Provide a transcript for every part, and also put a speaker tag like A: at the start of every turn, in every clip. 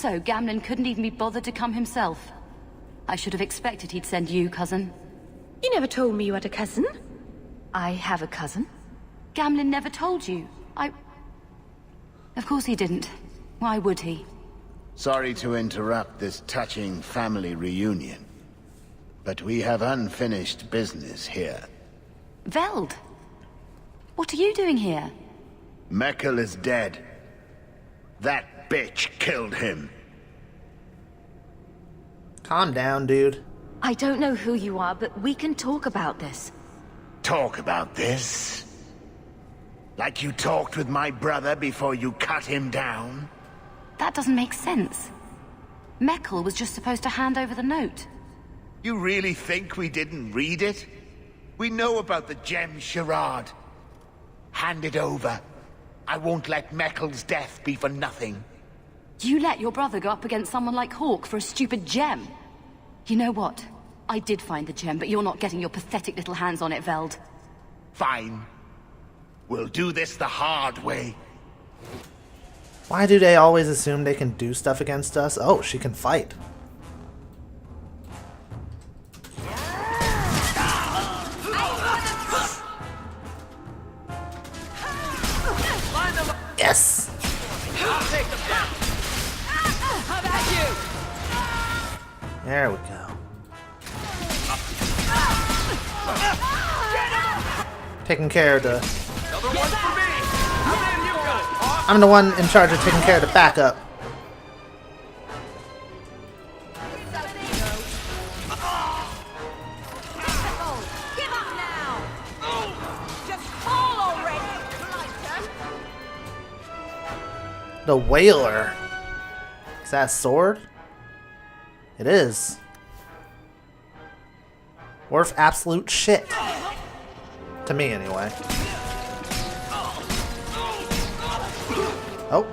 A: So Gamlen couldn't even be bothered to come himself. I should have expected he'd send you, cousin.
B: You never told me you had a cousin.
A: I have a cousin? Gamlen never told you. Of course he didn't. Why would he?
C: Sorry to interrupt this touching family reunion, but we have unfinished business here.
A: Veld! What are you doing here?
C: Mekkel is dead. That bitch killed him.
D: Calm down, dude.
B: I don't know who you are, but we can talk about this.
C: Talk about this? Like you talked with my brother before you cut him down?
A: That doesn't make sense. Mekkel was just supposed to hand over the note.
C: You really think we didn't read it? We know about the gem charade. Hand it over. I won't let Mekkel's death be for nothing.
A: You let your brother go up against someone like Hawke for a stupid gem? You know what? I did find the gem, but you're not getting your pathetic little hands on it, Veld.
C: Fine. We'll do this the hard way.
D: Why do they always assume they can do stuff against us? Oh, she can fight. Yes!
E: I'll take them down. How about you?
D: There we go. Taking care of the...
E: Another one for me. How many you got?
D: I'm the one in charge of taking care of the backup.
B: Give up now! Just fall already!
D: The Whaler. Is that a sword? It is. Worth absolute shit. To me, anyway. Oh.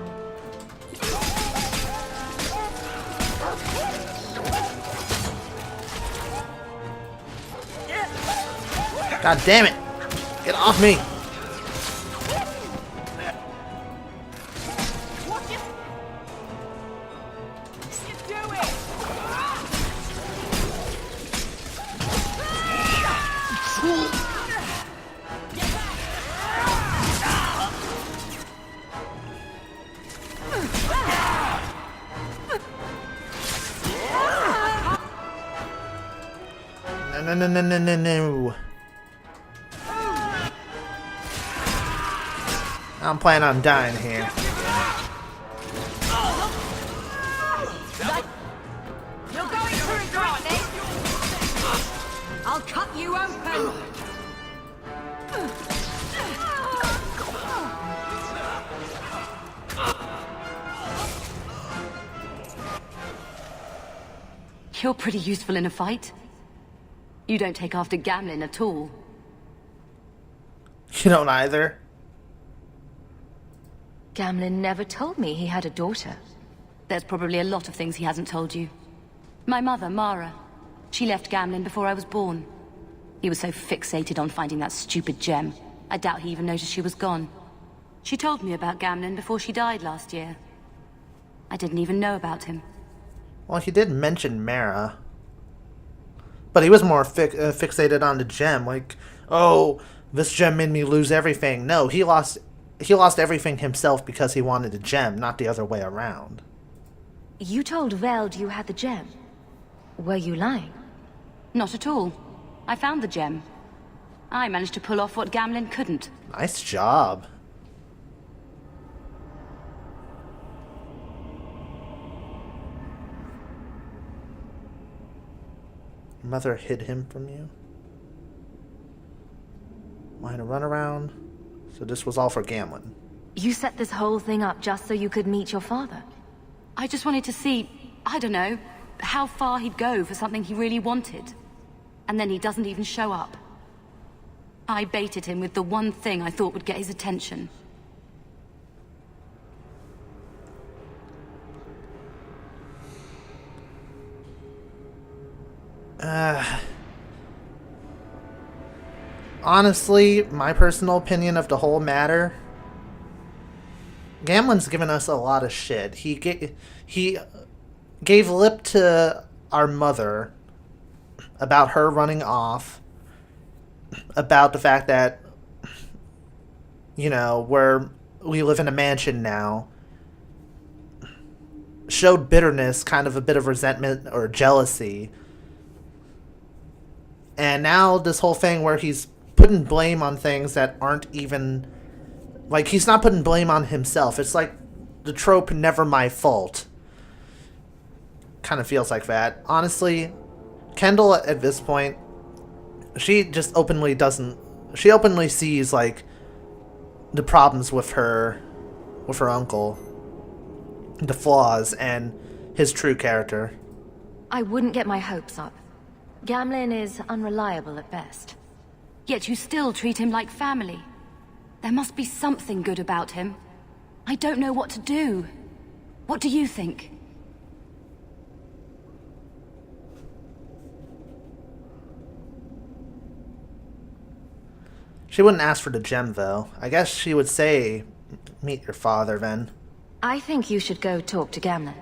D: God damn it! Get off me! No. I'm planning on dying here.
B: You're going to regret this! I'll cut you open!
A: You're pretty useful in a fight. You don't take after Gamlen at all.
D: You don't either?
B: Gamlen never told me he had a daughter.
A: There's probably a lot of things he hasn't told you. My mother, Mara, she left Gamlen before I was born. He was so fixated on finding that stupid gem, I doubt he even noticed she was gone. She told me about Gamlen before she died last year. I didn't even know about him.
D: Well, he did mention Mara. But he was more fixated on the gem. Like, oh, this gem made me lose everything. No, he lost everything himself because he wanted the gem, not the other way around.
B: You told Veld you had the gem. Were you lying?
A: Not at all. I found the gem. I managed to pull off what Gamlen couldn't.
D: Nice job. Your mother hid him from you? Why to run around? So this was all for Gamlen.
B: You set this whole thing up just so you could meet your father?
A: I just wanted to see, I don't know, how far he'd go for something he really wanted. And then he doesn't even show up. I baited him with the one thing I thought would get his attention.
D: Honestly, my personal opinion of the whole matter, Gamlen's given us a lot of shit. He gave lip to our mother about her running off, about the fact that, you know, we live in a mansion now, showed bitterness, kind of a bit of resentment or jealousy. And now this whole thing where he's putting blame on things that aren't even... Like, he's not putting blame on himself. It's like the trope, never my fault. Kind of feels like that. Honestly, Kendall, at this point, she just openly doesn't... She openly sees, like, the problems with her uncle. The flaws, and his true character.
B: I wouldn't get my hopes up. Gamlen is unreliable at best.
A: Yet you still treat him like family. There must be something good about him. I don't know what to do. What do you think?
D: She wouldn't ask for the gem, though. I guess she would say, meet your father, then.
B: I think you should go talk to Gamlen.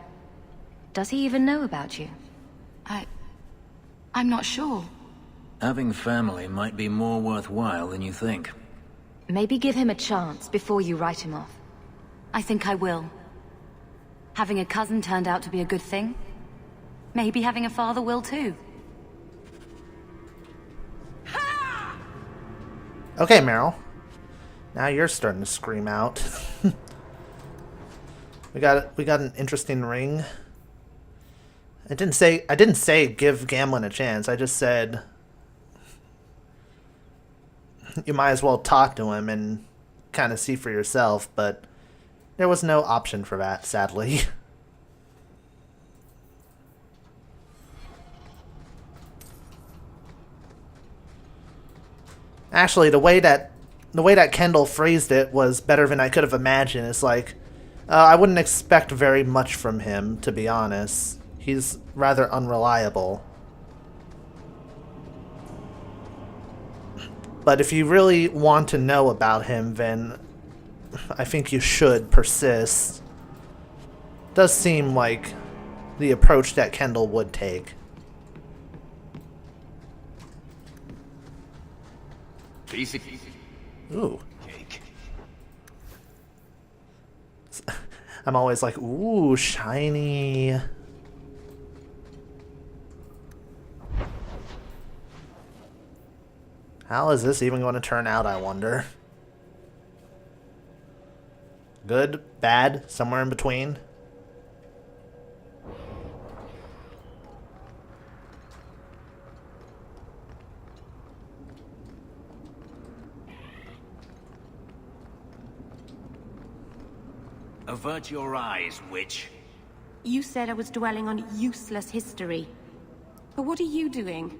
B: Does he even know about you?
A: I'm not sure.
F: Having family might be more worthwhile than you think.
B: Maybe give him a chance before you write him off.
A: I think I will. Having a cousin turned out to be a good thing. Maybe having a father will too.
D: Okay, Meryl. Now you're starting to scream out. We got an interesting ring. I didn't say give Gamlen a chance. I just said you might as well talk to him and kind of see for yourself, but there was no option for that, sadly. Actually, the way that Kendall phrased it was better than I could have imagined. It's like, I wouldn't expect very much from him, to be honest. He's rather unreliable. But if you really want to know about him, then I think you should persist. Does seem like the approach that Kendall would take.
C: Easy.
D: Ooh.
C: Cake.
D: I'm always like, ooh, shiny. How is this even going to turn out, I wonder? Good, bad, somewhere in between?
F: Avert your eyes, witch.
G: You said I was dwelling on useless history. But what are you doing?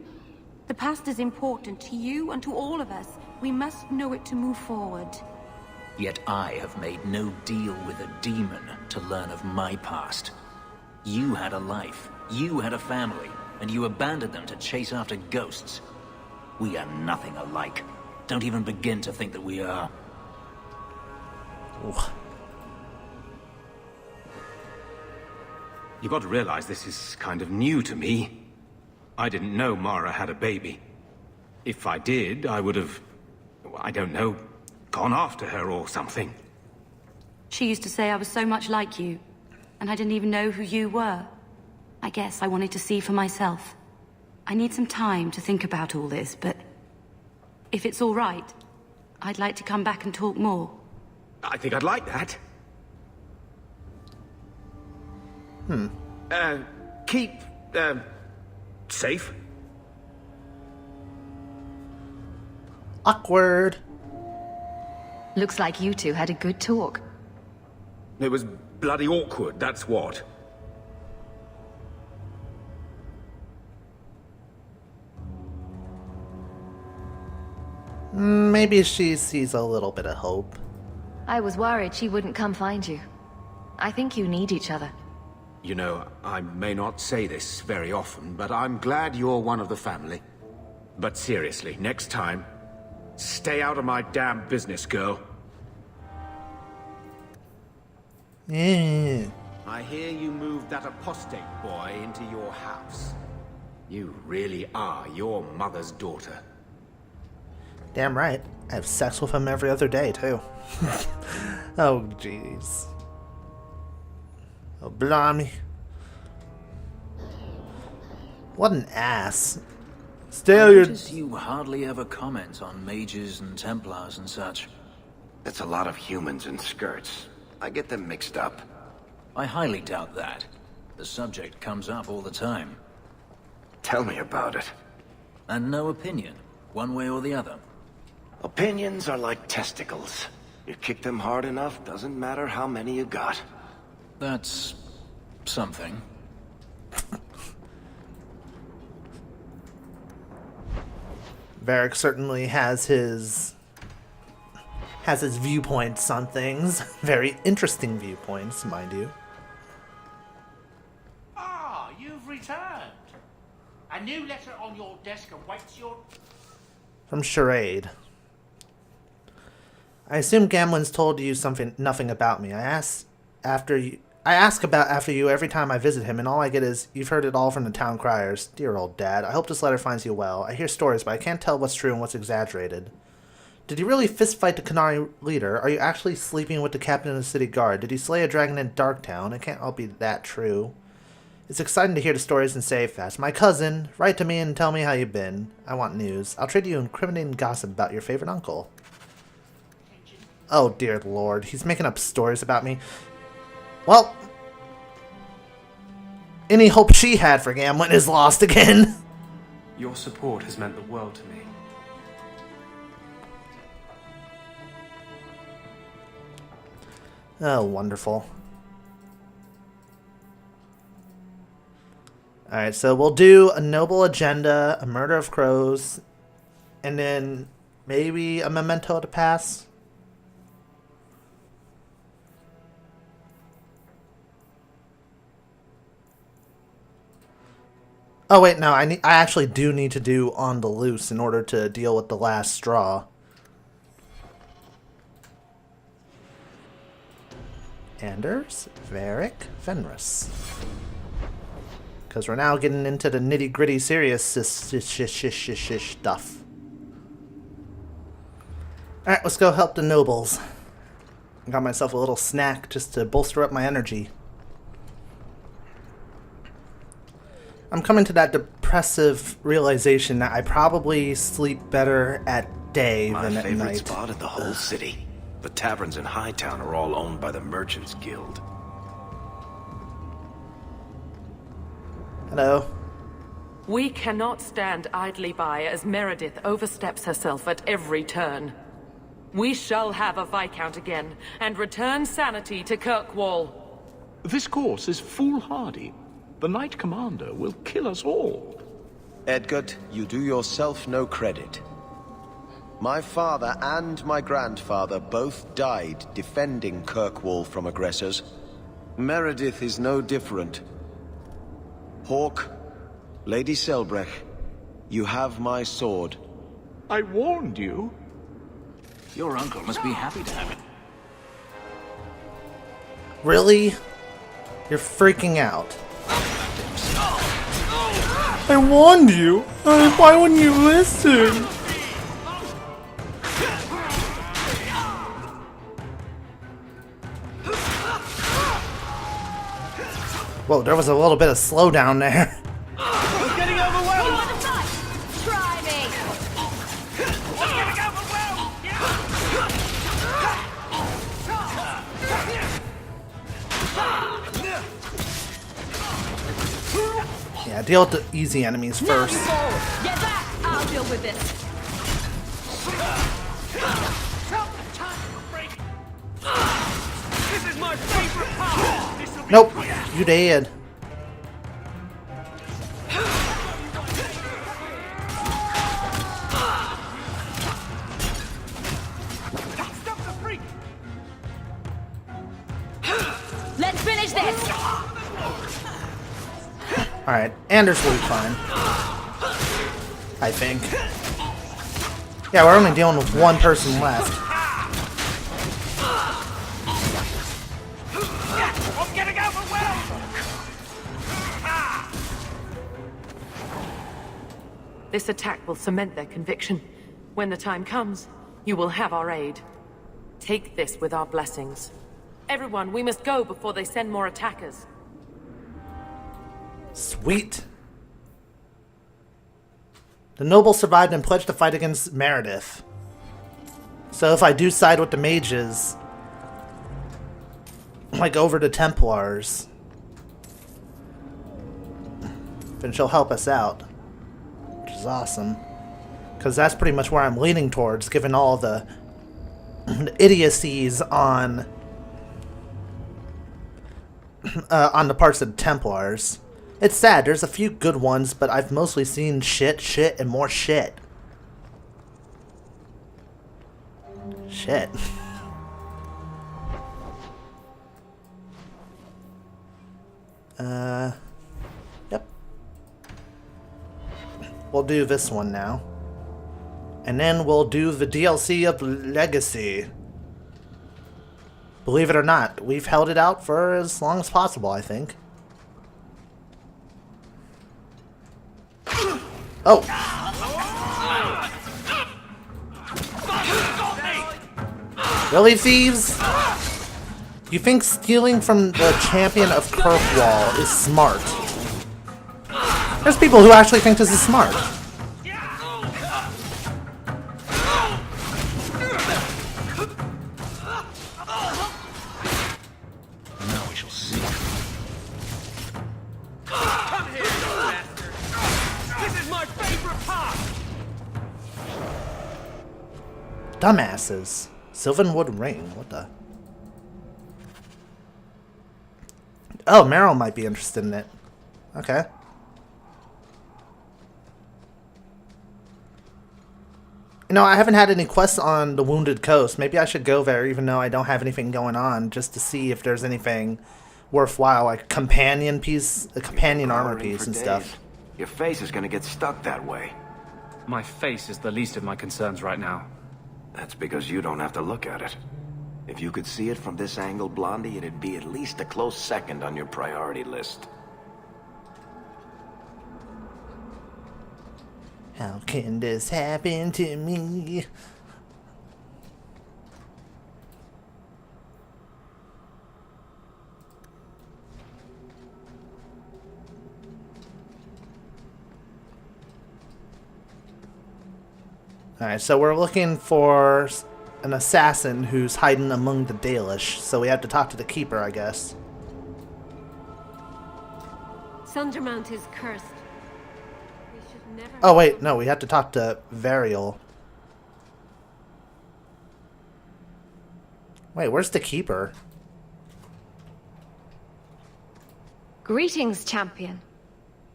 G: The past is important to you and to all of us. We must know it to move forward.
F: Yet I have made no deal with a demon to learn of my past. You had a life, you had a family, and you abandoned them to chase after ghosts. We are nothing alike. Don't even begin to think that we are.
D: Ooh.
H: You've got to realize this is kind of new to me. I didn't know Mara had a baby. If I did, I would have, I don't know, gone after her or something.
A: She used to say I was so much like you, and I didn't even know who you were. I guess I wanted to see for myself. I need some time to think about all this, but if it's all right, I'd like to come back and talk more.
H: I think I'd like that. Keep, safe.
D: Awkward.
B: Looks like you two had a good talk.
H: It was bloody awkward, that's what.
D: Maybe she sees a little bit of hope.
B: I was worried she wouldn't come find you. I think you need each other.
H: You know, I may not say this very often, but I'm glad you're one of the family. But seriously, next time, stay out of my damn business, girl.
D: Yeah.
H: I hear you moved that apostate boy into your house. You really are your mother's daughter.
D: Damn right. I have sex with him every other day, too. Oh, jeez. Oh, blimey. What an ass. Stay
F: I
D: on your...
F: notice you hardly ever comment on mages and Templars and such.
I: It's a lot of humans in skirts. I get them mixed up.
F: I highly doubt that. The subject comes up all the time.
I: Tell me about it.
F: And no opinion, one way or the other.
I: Opinions are like testicles. You kick them hard enough, doesn't matter how many you got.
F: That's... something.
D: Varric certainly has his viewpoints on things. Very interesting viewpoints, mind you.
C: Ah, you've returned. A new letter on your desk awaits your...
D: From Charade. I assume Gamlen's told you nothing about me. I ask about after you every time I visit him, and all I get is, "You've heard it all from the town criers. Dear old dad. I hope this letter finds you well. I hear stories, but I can't tell what's true and what's exaggerated. Did you really fistfight the Qunari leader? Are you actually sleeping with the captain of the city guard? Did you slay a dragon in Darktown? It can't all be that true. It's exciting to hear the stories and say fast. My cousin, write to me and tell me how you've been. I want news. I'll trade you incriminating gossip about your favorite uncle." Oh, dear lord. He's making up stories about me. Well, any hope she had for Gamlen is lost again.
J: Your support has meant the world to me.
D: Oh, wonderful. Alright, so we'll do a noble agenda, a murder of crows, and then maybe a memento to pass. Oh wait, no, I actually do need to do On the Loose in order to deal with the last straw. Anders, Varric, Fenris. Because we're now getting into the nitty-gritty serious stuff. Alright, let's go help the nobles. I got myself a little snack just to bolster up my energy. I'm coming to that depressive realization that I probably sleep better at day than at night.
I: My favorite spot in the whole city. The taverns in Hightown are all owned by the Merchants Guild.
D: Hello.
K: We cannot stand idly by as Meredith oversteps herself at every turn. We shall have a Viscount again, and return sanity to Kirkwall.
L: This course is foolhardy. The Knight Commander will kill us all.
M: Edgard, you do yourself no credit. My father and my grandfather both died defending Kirkwall from aggressors. Meredith is no different. Hawke, Lady Selbrecht, you have my sword.
L: I warned you.
F: Your uncle must be happy to have it.
D: Really? You're freaking out. I warned you. Why wouldn't you listen? Whoa, there was a little bit of slowdown there.
E: We're getting overwhelmed!
B: You want to fight? Try me!
E: We're getting overwhelmed!
D: Yeah, deal with the easy enemies first.
B: Get back! I'll deal with this.
E: This is my favorite part!
D: Nope, you dead.
B: Let's finish this!
D: Alright, Anders will be fine. I think. Yeah, we're only dealing with one person left.
K: This attack will cement their conviction. When the time comes, you will have our aid. Take this with our blessings. Everyone, we must go before they send more attackers.
D: Sweet. The nobles survived and pledged to fight against Meredith. So if I do side with the mages, like over the Templars, then she'll help us out, which is awesome. Because that's pretty much where I'm leaning towards, given all the idiocies on the parts of the Templars. It's sad, there's a few good ones, but I've mostly seen shit, and more shit. Shit. Yep. We'll do this one now. And then we'll do the DLC of Legacy. Believe it or not, we've held it out for as long as possible, I think. Oh! Really, thieves? You think stealing from the champion of Kirkwall is smart? There's people who actually think this is smart.
E: Now we shall see. Come here, you bastard! This is my favorite part!
D: Dumbasses. Sylvanwood Ring. What the? Oh, Meryl might be interested in it. Okay. You know, I haven't had any quests on the Wounded Coast. Maybe I should go there even though I don't have anything going on, just to see if there's anything worthwhile, like a companion piece, a companion armor piece and stuff.
I: Your face is gonna get stuck that way.
J: My face is the least of my concerns right now.
I: That's because you don't have to look at it. If you could see it from this angle, Blondie, it'd be at least a close second on your priority list.
D: How can this happen to me? Alright, so we're looking for an assassin who's hiding among the Dalish, so we have to talk to the Keeper, I guess.
G: Sundermount is cursed. We should never...
D: Oh wait, no, we have to talk to Varial. Wait, where's the Keeper?
A: Greetings, champion.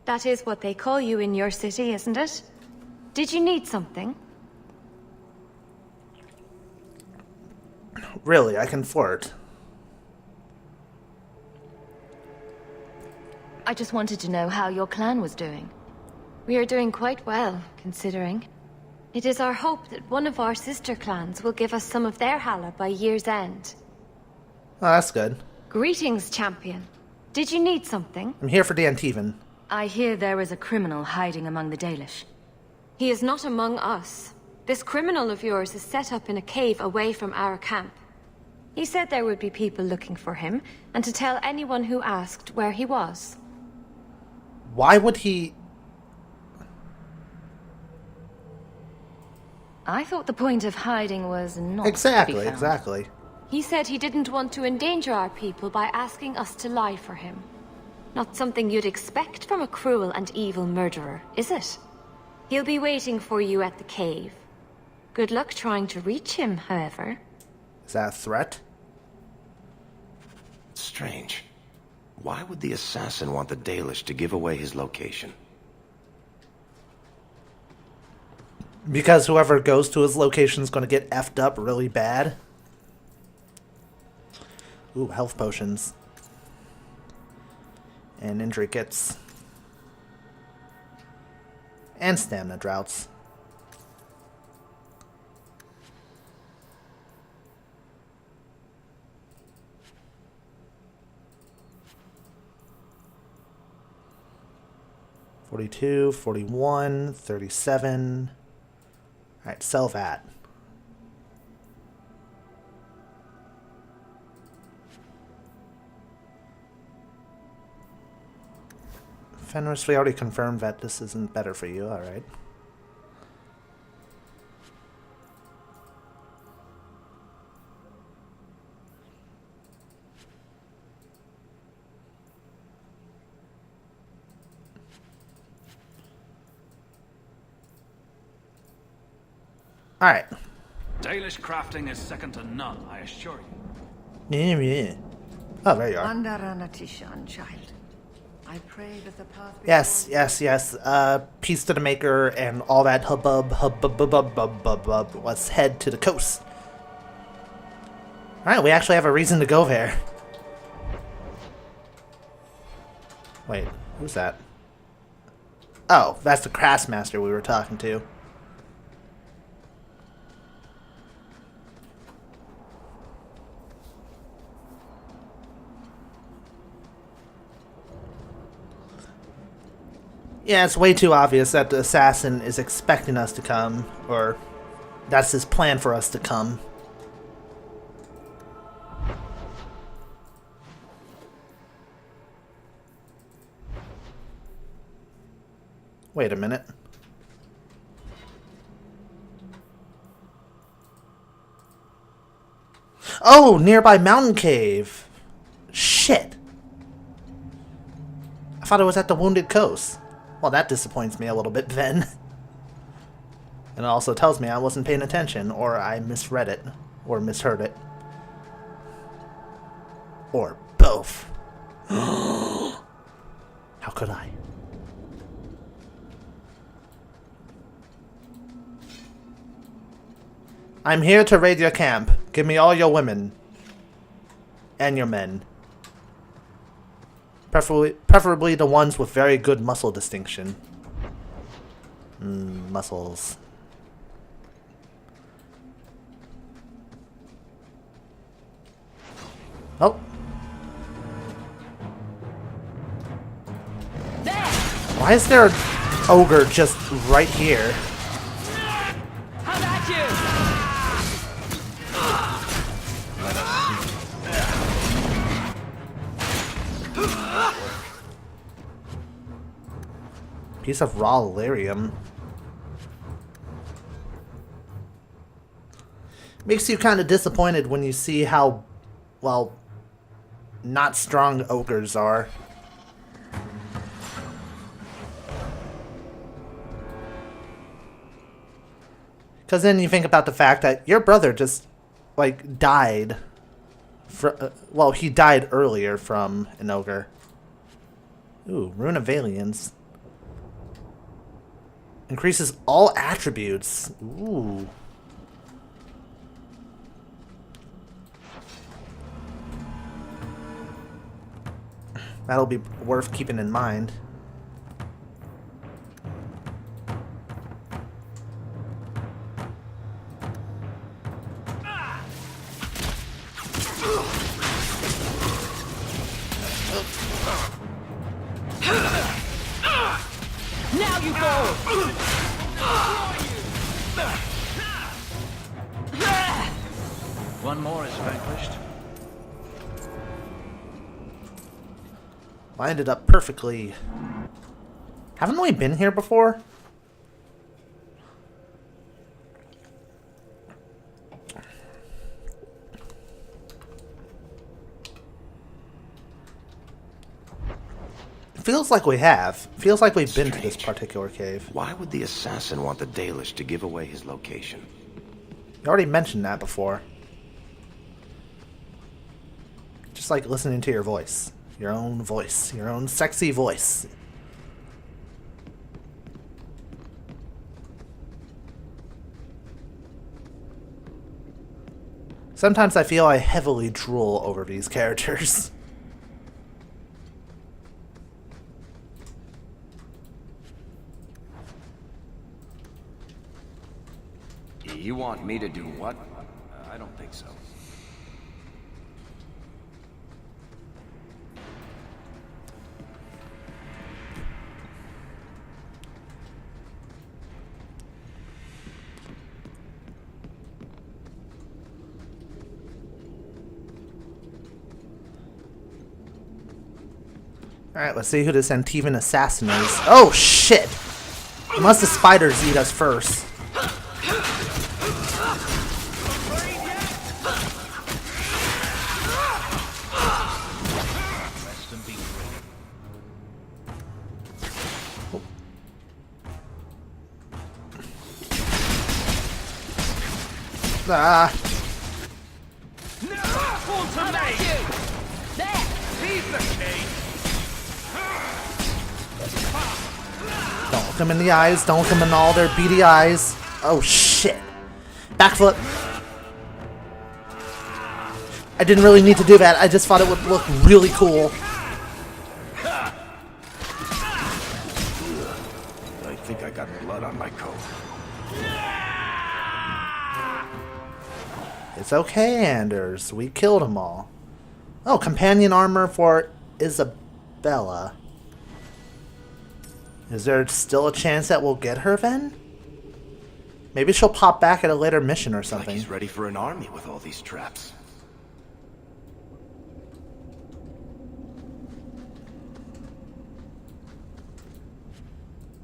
A: That is what they call you in your city, isn't it? Did you need something?
D: Really, I can flirt.
A: I just wanted to know how your clan was doing. We are doing quite well, considering. It is our hope that one of our sister clans will give us some of their Hala by year's end.
D: Oh, that's good.
A: Greetings, champion. Did you need something?
D: I'm here for Danteven.
A: I hear there is a criminal hiding among the Dalish.
G: He is not among us. This criminal of yours is set up in a cave away from our camp.
A: He said there would be people looking for him, and to tell anyone who asked where he was.
D: Why would he...
A: I thought the point of hiding was not
D: Exactly,
A: to be found.
D: exactly.
G: He said he didn't want to endanger our people by asking us to lie for him.
A: Not something you'd expect from a cruel and evil murderer, is it? He'll be waiting for you at the cave. Good luck trying to reach him, however.
D: Is that a threat?
I: Strange. Why would the assassin want the Dalish to give away his location?
D: Because whoever goes to his location is going to get effed up really bad. Ooh, health potions. And injury kits. And stamina droughts. 42, 41, 37. Alright, sell that. Fenris, we already confirmed that this isn't better for you, alright. Alright.
N: Dalish crafting is second to none, I assure you.
D: Yeah. Oh, there you are.
B: Andaranatishan, child. I pray that the path.
D: Yes. Peace to the maker and all that hubbub. Let's head to the coast. Alright, we actually have a reason to go there. Wait, who's that? Oh, that's the Craftsmaster we were talking to. Yeah, it's way too obvious that the assassin is expecting us to come, or that's his plan for us to come. Wait a minute. Oh, nearby mountain cave. Shit. I thought it was at the Wounded Coast. Well, that disappoints me a little bit then. And it also tells me I wasn't paying attention, or I misread it, or misheard it. Or both. How could I? I'm here to raid your camp. Give me all your women. And your men. Preferably the ones with very good muscle distinction. Muscles. Oh. Why is there an ogre just right here?
E: How about you?
D: Piece of raw lyrium. Makes you kind of disappointed when you see how, well, not strong ogres are. Because then you think about the fact that your brother just, like, died. Well, he died earlier from an ogre. Ooh, Rune of Aliens. Increases all attributes. Ooh. That'll be worth keeping in mind.
E: Now you go!
F: One more is vanquished.
D: Lined it up perfectly. Haven't we been here before? Feels like we have. Feels like we've been to this particular cave.
I: Why would the assassin want the Dalish to give away his location?
D: You already mentioned that before. Just like listening to your voice. Your own voice. Your own sexy voice. Sometimes I feel I heavily drool over these characters.
I: You want me to do what? I don't think so.
D: Alright, let's see who this Antivan assassin is. Oh, shit! Unless the spiders eat us first. Ah. Don't look them in the eyes. Don't look them in all their beady eyes. Oh shit. Backflip. I didn't really need to do that. I just thought it would look really cool.
I: I think I got blood on my coat.
D: It's okay, Anders. We killed them all. Oh, companion armor for Isabella. Is there still a chance that we'll get her then? Maybe she'll pop back at a later mission or something.
I: Like he's ready for an army with all these traps.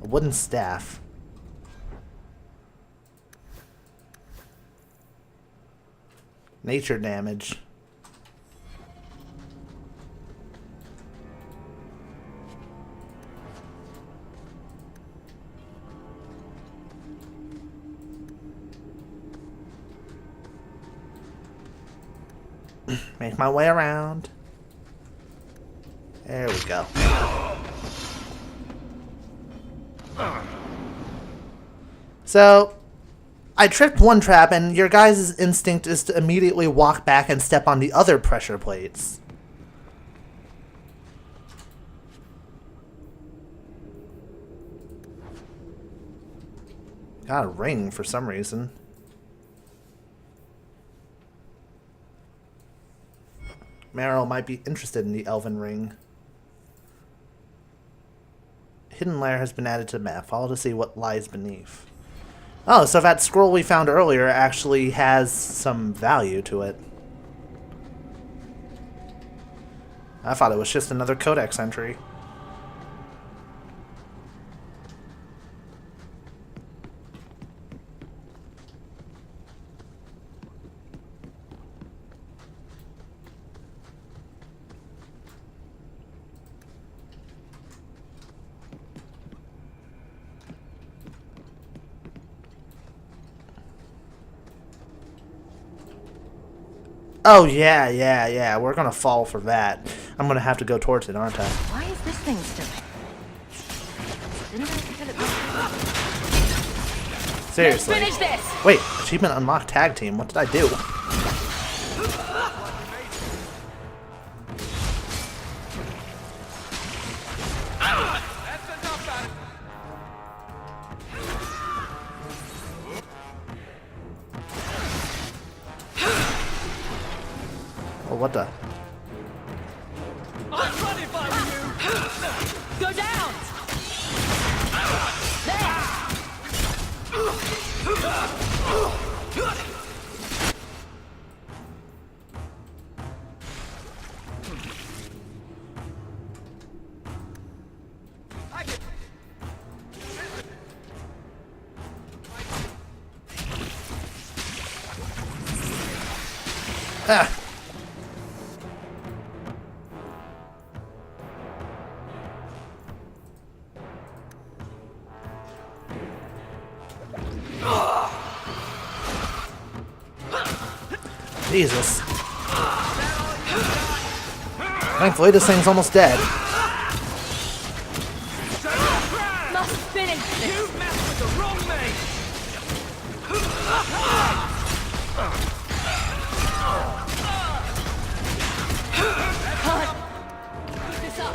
D: A wooden staff. Nature damage. Make my way around. There we go. So, I tripped one trap, and your guys' instinct is to immediately walk back and step on the other pressure plates. Got a ring for some reason. Meryl might be interested in the Elven Ring. Hidden lair has been added to the map. Follow to see what lies beneath. Oh, so that scroll we found earlier actually has some value to it. I thought it was just another codex entry. Oh, yeah. We're gonna fall for that. I'm gonna have to go towards it, aren't I?
B: Why is this thing still? Didn't I fill it?
D: Seriously.
B: Let's finish this.
D: Wait, achievement unlocked tag team. What did I do? Oh, what the?
E: I'm running by you.
B: Go down.
D: Ah. Jesus. Thankfully, this thing's almost dead.
B: Must finish this.
E: You messed with the wrong mate.
B: Keep this up.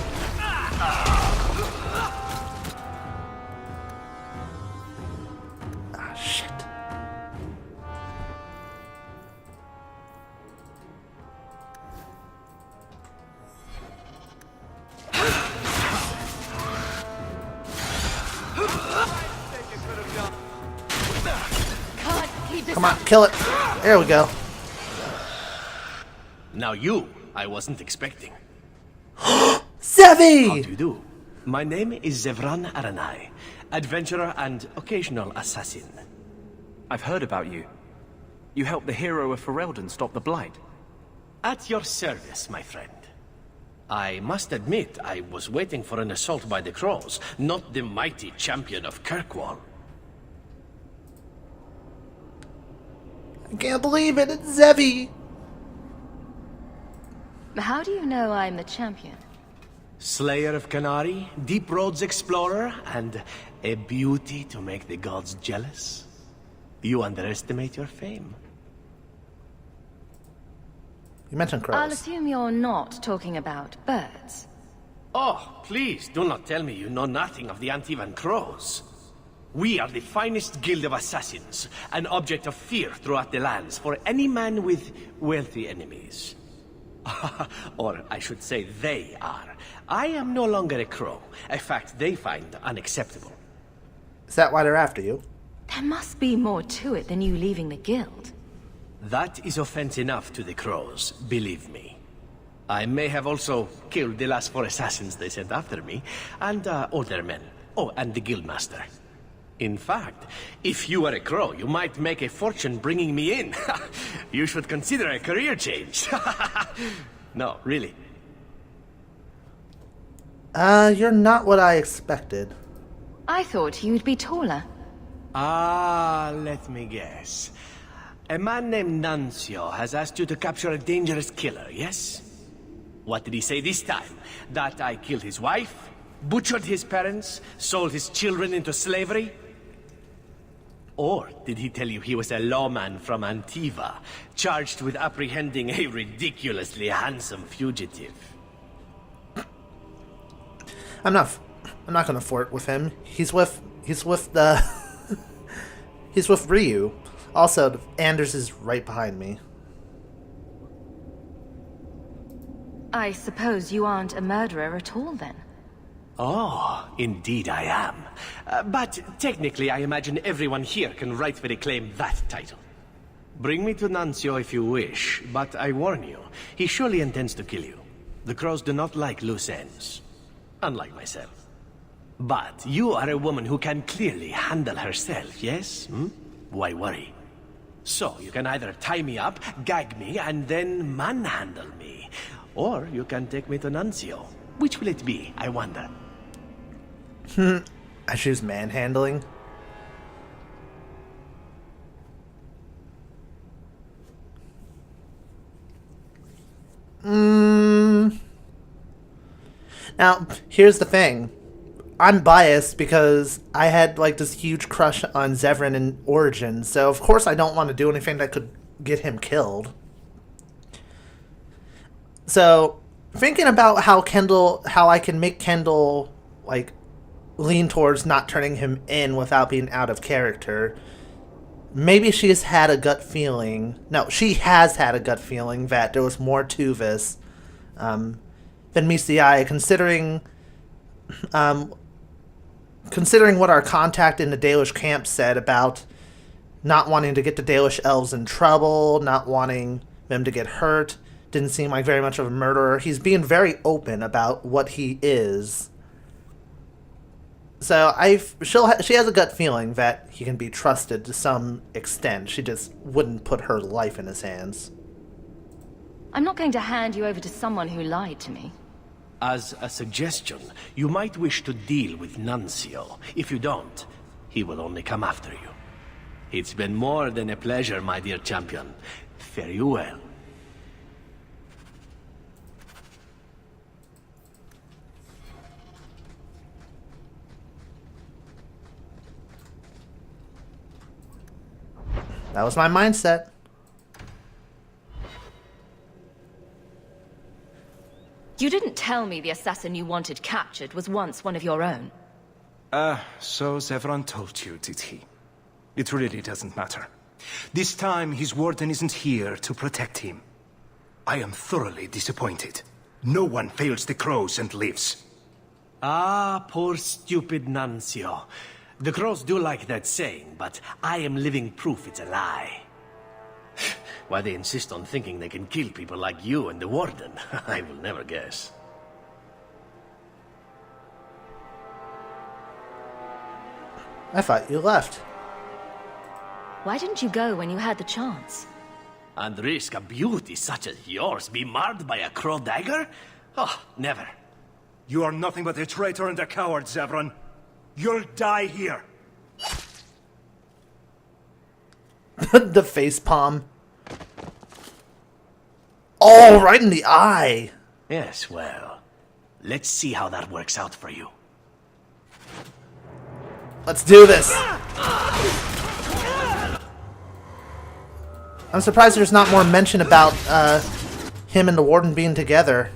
D: Ah, shit. Come on, kill it. There we go.
O: Now you, I wasn't expecting.
D: Zevi!
O: How do you do? My name is Zevran Aranai, adventurer and occasional assassin.
J: I've heard about you. You helped the hero of Fereldan stop the Blight.
O: At your service, my friend. I must admit, I was waiting for an assault by the Crows, not the mighty champion of Kirkwall.
D: I can't believe it, it's Zevi!
A: How do you know I'm the champion?
O: Slayer of Canary, Deep Roads explorer, and a beauty to make the gods jealous. You underestimate your fame.
D: You mentioned crows.
A: I'll assume you're not talking about birds.
O: Oh, please, do not tell me you know nothing of the Antivan Crows. We are the finest guild of assassins, an object of fear throughout the lands for any man with wealthy enemies. Or I should say they are. I am no longer a crow, a fact they find unacceptable.
D: Is that why they're after you?
A: There must be more to it than you leaving the guild.
O: That is offense enough to the crows, believe me. I may have also killed the last 4 assassins they sent after me, and older men. Oh, and the guildmaster. In fact, if you were a crow, you might make a fortune bringing me in. You should consider a career change. No, really.
D: You're not what I expected.
A: I thought you'd be taller.
O: Ah, let me guess. A man named Nuncio has asked you to capture a dangerous killer, yes? What did he say this time? That I killed his wife, butchered his parents, sold his children into slavery? Or did he tell you he was a lawman from Antiva, charged with apprehending a ridiculously handsome fugitive?
D: I'm not gonna flirt with him. He's with the he's with Ryu. Also, Anders is right behind me.
A: I suppose you aren't a murderer at all, then?
O: Oh, indeed I am. But technically, I imagine everyone here can rightfully claim that title. Bring me to Nuncio if you wish, but I warn you, he surely intends to kill you. The crows do not like loose ends. Unlike myself. But you are a woman who can clearly handle herself, yes? Why worry? So, you can either tie me up, gag me, and then manhandle me. Or you can take me to Nuncio. Which will it be, I wonder?
D: I choose manhandling. Now, here's the thing. I'm biased because I had like this huge crush on Zevran in Origins, so of course I don't want to do anything that could get him killed. So, thinking about how I can make Kendall like lean towards not turning him in without being out of character. Maybe she has had a gut feeling. No, she has had a gut feeling that there was more to this than meets the eye, considering what our contact in the Dalish camp said about not wanting to get the Dalish elves in trouble, not wanting them to get hurt. Didn't seem like very much of a murderer. He's being very open about what he is. So she has a gut feeling that he can be trusted to some extent. She just wouldn't put her life in his hands.
A: I'm not going to hand you over to someone who lied to me.
O: As a suggestion, you might wish to deal with Nuncio. If you don't, he will only come after you. It's been more than a pleasure, my dear champion. Fare you well.
D: That was my mindset.
A: You didn't tell me the assassin you wanted captured was once one of your own.
P: So Zevran told you, did he? It really doesn't matter. This time, his warden isn't here to protect him. I am thoroughly disappointed. No one fails the crows and lives.
O: Ah, poor stupid Nuncio. The crows do like that saying, but I am living proof it's a lie. Why they insist on thinking they can kill people like you and the warden, I will never guess.
D: I thought you left.
Q: Why didn't you go when you had the chance?
O: And risk a beauty such as yours be marred by a crow dagger? Oh, never.
P: You are nothing but a traitor and a coward, Zevran. You'll die here.
D: The face palm. Oh, right in the eye.
O: Yes, well, let's see how that works out for you.
D: Let's do this. I'm surprised there's not more mention about him and the Warden being together.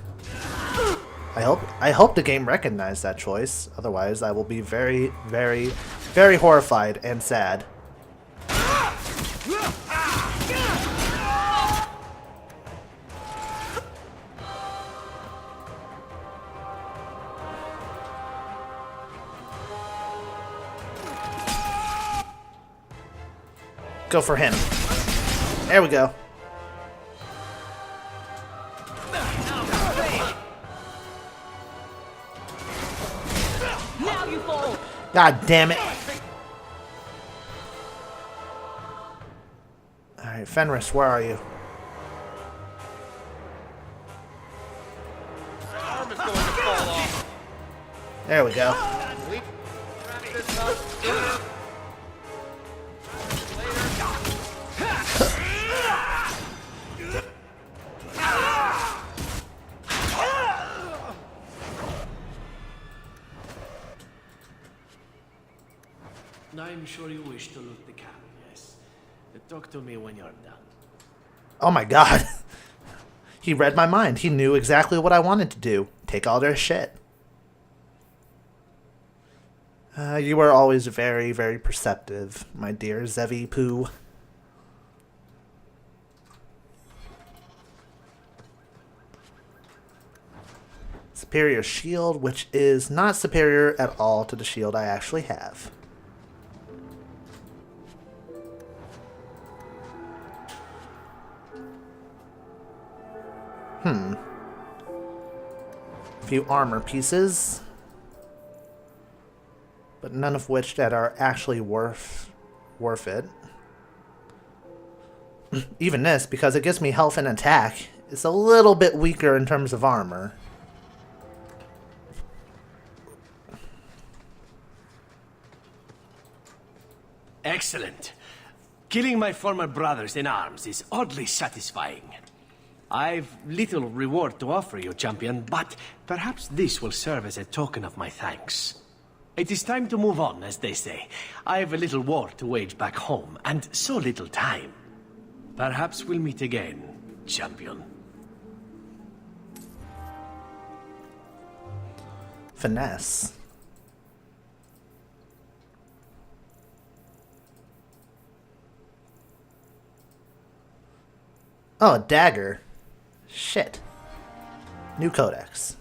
D: I hope the game recognized that choice. Otherwise, I will be very, very, very horrified and sad. Go for him. There we go.
B: Now you fall.
D: God damn it. Alright, Fenris, where are you?
E: Arm is going to fall off.
D: There we go.
E: Wrap this up.
O: I'm sure you wish to loot the camp, yes. Talk to me when you're done.
D: Oh my god. He read my mind. He knew exactly what I wanted to do. Take all their shit. You were always very, very perceptive, my dear Zevi Poo. Superior shield, which is not superior at all to the shield I actually have. A few armor pieces, but none of which that are actually worth it. Even this, because it gives me health and attack, is a little bit weaker in terms of armor.
O: Excellent. Killing my former brothers in arms is oddly satisfying. I've little reward to offer you, champion, but perhaps this will serve as a token of my thanks. It is time to move on, as they say. I have a little war to wage back home, and so little time. Perhaps we'll meet again, champion.
D: Finesse. Oh, a dagger. Shit. New codex.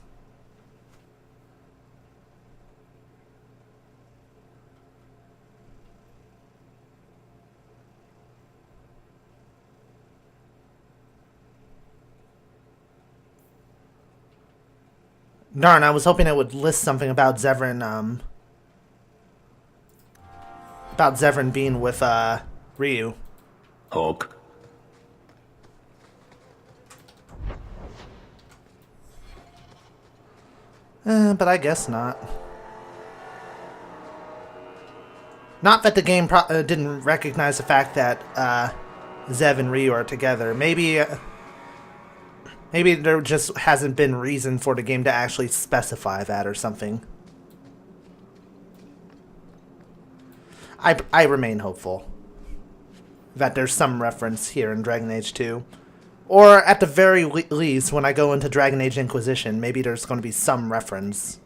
D: Darn, I was hoping it would list something about Zevran, being with, Ryu.
F: Hawke.
D: But I guess not. Not that the game didn't recognize the fact that Zev and Ryu are together. Maybe there just hasn't been reason for the game to actually specify that or something. I remain hopeful that there's some reference here in Dragon Age 2. Or at the very least, when I go into Dragon Age Inquisition, maybe there's going to be some reference.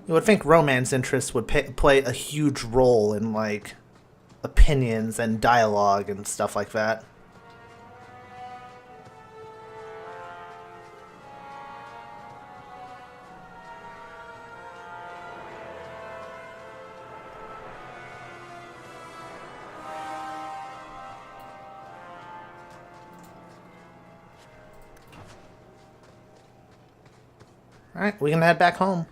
D: You would think romance interests would play a huge role in, like, opinions and dialogue and stuff like that. Alright, we can head back home.